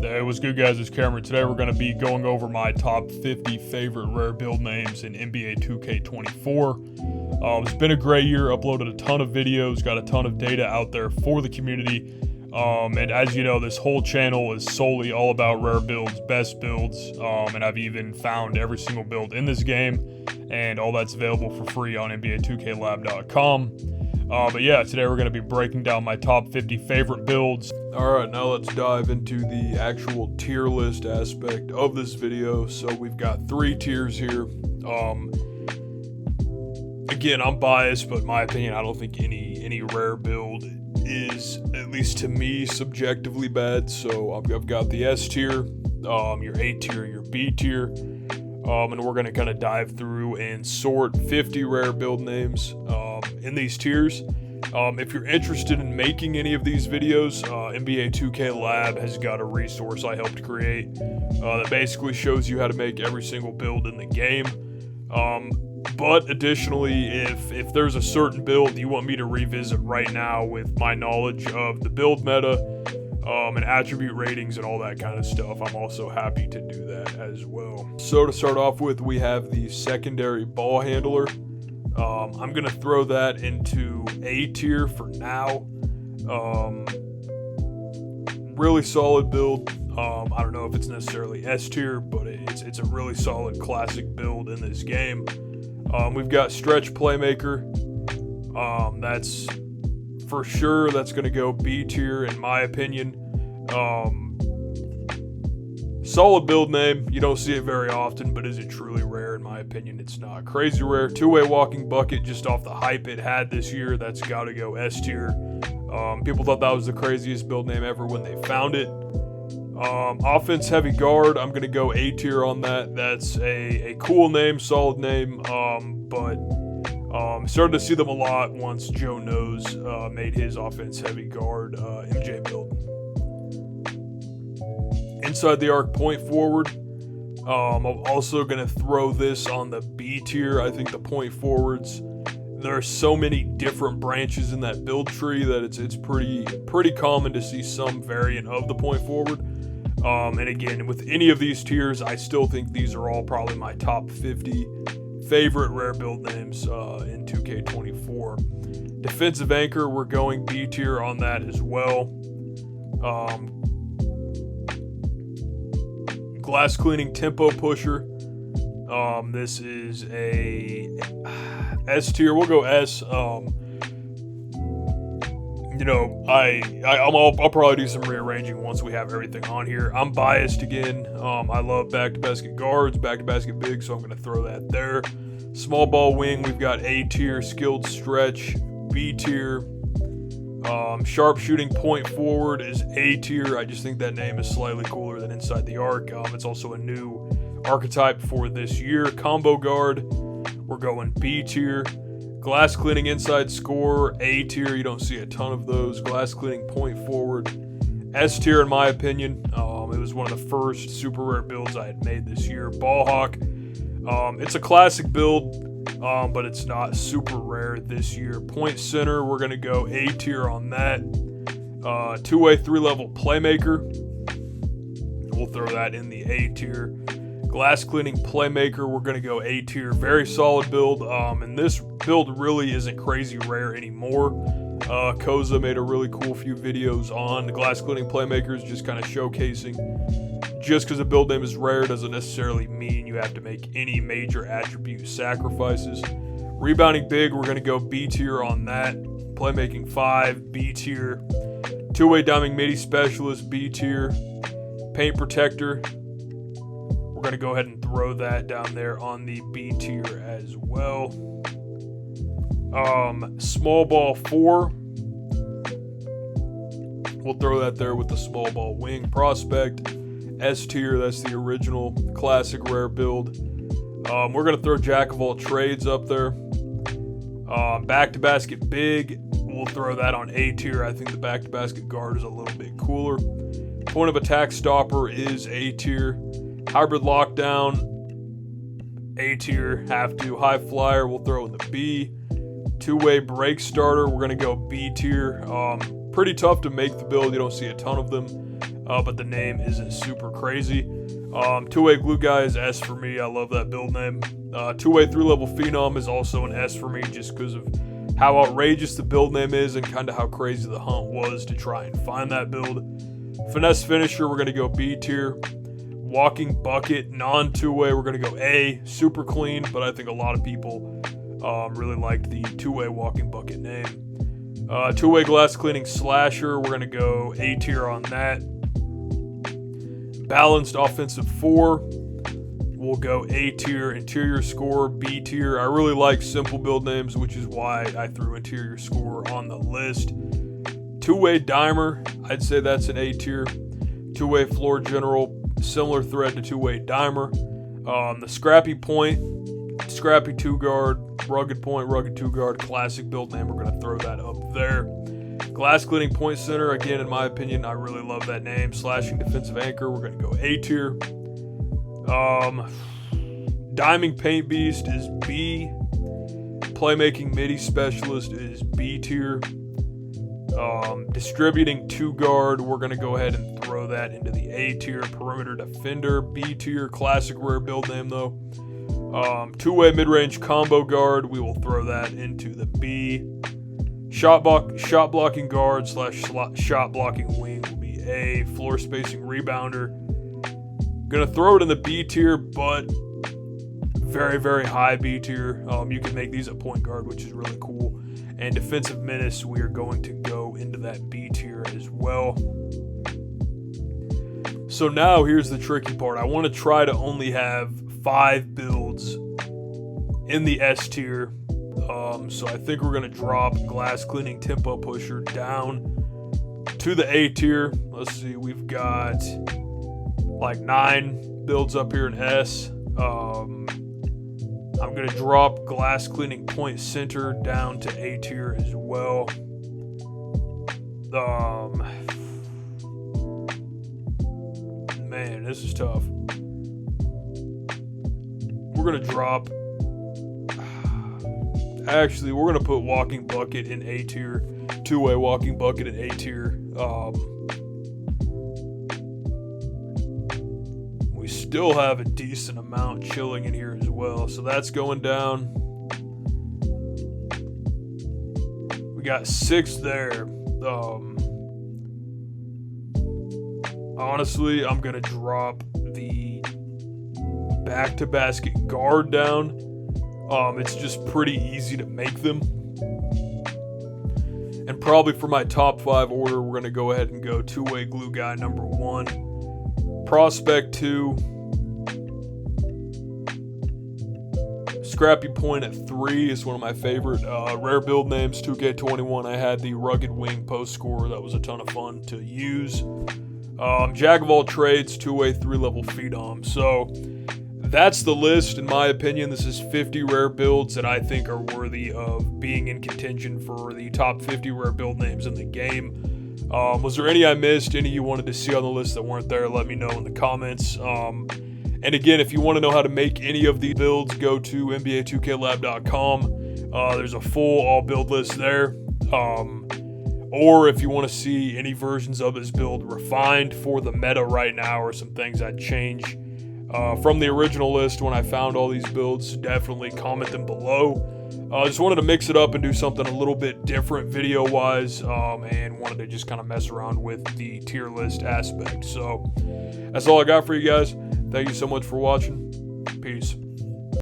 Hey, what's good, guys? It's Cameron. Today we're going to be going over my top 50 favorite rare build names in NBA 2K24. It's been a great year, uploaded a ton of videos, got a ton of data out there for the community. And as you know, this whole channel is solely all about rare builds, best builds, and I've even found every single build in this game, and all that's available for free on NBA2KLab.com. But yeah, today we're going to be breaking down my top 50 favorite builds. Alright, now let's dive into the actual tier list aspect of this video. So we've got 3 tiers here. Again, I'm biased, but in my opinion, I don't think any rare build is, at least to me, subjectively bad. So I've got the S tier, your A tier, your B tier, and we're going to kind of dive through and sort 50 rare build names in these tiers. If you're interested in making any of these videos, NBA 2K Lab has got a resource I helped create that basically shows you how to make every single build in the game. But additionally, if there's a certain build you want me to revisit right now with my knowledge of the build meta and attribute ratings and all that kind of stuff, I'm also happy to do that as well. So to start off with, we have the secondary ball handler. I'm going to throw that into A tier for now. Really solid build. I don't know if it's necessarily S tier, but it's a really solid classic build in this game. We've got stretch playmaker. That's for sure, that's going to go B tier in my opinion. Solid build name. You don't see it very often, but is it truly rare? In my opinion, it's not. Crazy rare. Two-way walking bucket, just off the hype it had this year. That's got to go S tier. People thought that was the craziest build name ever when they found it. Offense heavy guard, I'm going to go A tier on that. That's a cool name, solid name, but started to see them a lot once Joe Knows made his offense heavy guard MJ build. Inside the arc point forward, I'm also going to throw this on the B tier. I think the point forwards, there are so many different branches in that build tree that it's pretty common to see some variant of the point forward. And again, with any of these tiers, I still think these are all probably my top 50 favorite rare build names in 2K24. Defensive anchor, we're going B tier on that as well. Glass cleaning tempo pusher. This is a S tier. We'll go S. You know, I'll probably do some rearranging once we have everything on here. I'm biased again. I love back-to-basket guards, back-to-basket bigs, so I'm going to throw that there. Small ball wing, we've got A tier. Skilled stretch, B tier. Sharpshooting point forward is A tier. I just think that name is slightly cooler than inside the arc. It's also a new archetype for this year. Combo guard, we're going B tier. Glass cleaning inside score, A tier. You don't see a ton of those. Glass cleaning point forward, S tier in my opinion. It was one of the first super rare builds I had made this year. Ball hawk, it's a classic build, but it's not super rare this year. Point center, we're going to go A tier on that. Two-way 3-level playmaker, we'll throw that in the A tier. Glass cleaning playmaker, we're going to go A tier. Very solid build, and this build really isn't crazy rare anymore. Koza made a really cool few videos on the glass cleaning playmakers, just kind of showcasing just because a build name is rare doesn't necessarily mean you have to make any major attribute sacrifices. Rebounding big, we're going to go B tier on that. Playmaking 5, B tier. Two-way diming midi specialist, B tier. Paint protector, we're going to go ahead and throw that down there on the B tier as well. Small ball 4, we'll throw that there with the small ball wing. Prospect, S tier, that's the original classic rare build. We're going to throw jack of all trades up there. Back-to-basket big, we'll throw that on A tier. I think the back-to-basket guard is a little bit cooler. Point of attack stopper is A tier. Hybrid lockdown, A tier, have to. High flyer, we'll throw in the B. Two-way break starter, we're going to go B tier. Pretty tough to make the build. You don't see a ton of them. but the name isn't super crazy. Two-way glue guy is S for me. I love that build name. Two-way 3-level phenom is also an S for me, just because of how outrageous the build name is and kind of how crazy the hunt was to try and find that build. Finesse finisher, we're going to go B tier. Walking bucket, non-two-way, we're going to go A. Super clean, but I think a lot of people really liked the two-way walking bucket name. Two-way glass cleaning slasher, we're going to go A tier on that. Balanced offensive 4, we'll go A tier. Interior score, B tier. I really like simple build names, which is why I threw interior score on the list. Two-way dimer, I'd say that's an A tier. Two-way floor general, similar thread to two-way dimer. The scrappy point, scrappy 2-guard, rugged point, rugged 2-guard, classic build name. We're going to throw that up there. Glass cleaning point center, again, in my opinion, I really love that name. Slashing defensive anchor, we're going to go A tier. Diming paint beast is B. Playmaking midi specialist is B tier. Distributing 2-guard, we're going to go ahead and throw that into the A tier. Perimeter defender, B tier. Classic rare build name though. Two-way mid-range combo guard, we will throw that into the B. Shot blocking guard / shot blocking wing will be A. Floor spacing rebounder, gonna throw it in the B tier, but very, very high B tier. You can make these a point guard, which is really cool. And defensive menace, we are going to go into that B tier as well. So now here's the tricky part. I want to try to only have 5 builds in the S tier. So I think we're going to drop glass cleaning tempo pusher down to the A tier. Let's see, we've got like 9 builds up here in S. I'm going to drop glass cleaning point center down to A tier as well. Man, this is tough. We're going to drop... Actually, we're going to put walking bucket in A tier. Two-way walking bucket in A tier. We still have a decent amount chilling in here as well. So that's going down. We got 6 there. Honestly, I'm going to drop the back-to-basket guard down. It's just pretty easy to make them. And probably for my top 5 order, we're going to go ahead and go two-way glue guy number 1. Prospect 2. Scrappy point at 3 is one of my favorite rare build names. 2K21, I had the rugged wing post scorer. That was a ton of fun to use. Jack of all trades, two-way 3-level phenom. So that's the list. In my opinion, this is 50 rare builds that I think are worthy of being in contention for the top 50 rare build names in the game. Was there any I missed? Any you wanted to see on the list that weren't there? Let me know in the comments. And again, if you want to know how to make any of these builds, go to NBA2klab.com. There's a full all build list there. Or if you want to see any versions of this build refined for the meta right now, or some things I'd change from the original list when I found all these builds, definitely comment them below. I just wanted to mix it up and do something a little bit different video-wise, and wanted to just kind of mess around with the tier list aspect. So that's all I got for you guys. Thank you so much for watching. Peace.